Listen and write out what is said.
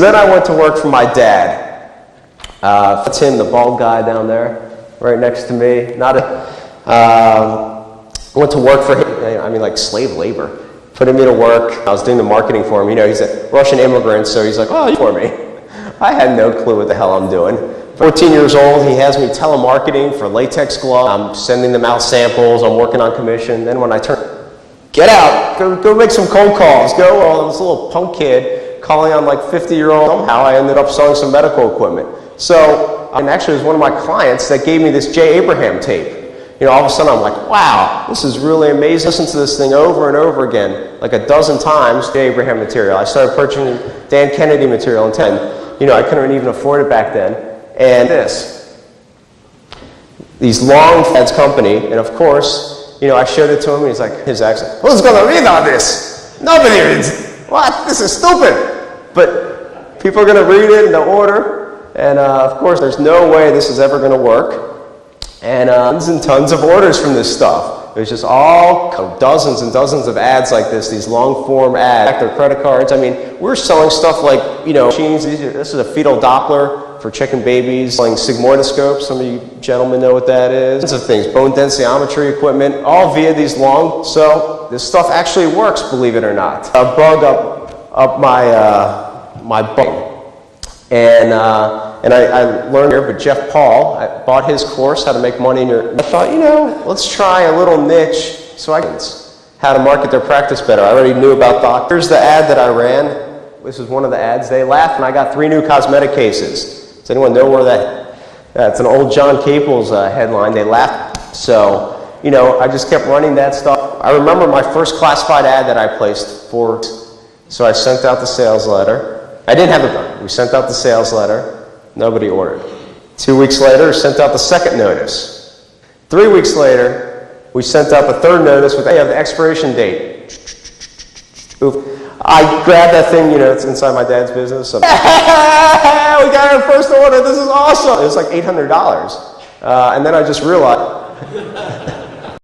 then I went to work for my dad. That's him, the bald guy down there, right next to me. Went to work for him, I mean like slave labor. Putting me to work. I was doing the marketing for him. You know, he's a Russian immigrant, so he's like, oh, you for me. I had no clue what the hell I'm doing. 14 years old, he has me telemarketing for latex gloves. I'm sending them out samples. I'm working on commission. Then when I turn, get out, go make some cold calls. Go, this little punk kid calling on like 50-year-old. Somehow I ended up selling some medical equipment. So, and actually it was one of my clients that gave me this J. Abraham tape. You know, all of a sudden I'm like, wow, this is really amazing. Listen to this thing over and over again, like a dozen times, J. Abraham material. I started purchasing Dan Kennedy material in 10. You know, I couldn't even afford it back then. And these long ads company, and of course, you know, I showed it to him, and he's like, his accent, who's gonna read all this? Nobody reads. What? This is stupid. But people are gonna read it and they'll order, and of course, there's no way this is ever gonna work. And tons and tons of orders from this stuff. There's just all dozens and dozens of ads like this, these long form ads, their credit cards. I mean, we're selling stuff like, you know, machines. This is a fetal Doppler for chicken babies, selling sigmoidoscopes. Some of you gentlemen know what that is. Tons of things, bone densitometry equipment, all via these long. So this stuff actually works, believe it or not. A bug up my butt. And I learned here, but Jeff Paul, I bought his course, How to Make Money in Your... I thought, you know, let's try a little niche so I can how to market their practice better. I already knew about doctors. Here's the ad that I ran. This is one of the ads. They laughed, and I got 3 new cosmetic cases. Does anyone know where that's an old John Caples headline. They laughed. So, you know, I just kept running that stuff. I remember my first classified ad that I placed for... So I sent out the sales letter. I didn't have it done. We sent out the sales letter. Nobody ordered. 2 weeks later, sent out the second notice. 3 weeks later, we sent out the third notice with, hey, the expiration date. I grabbed that thing, you know, it's inside my dad's business. So, we got our first order. This is awesome. It was like $800. And then I just realized,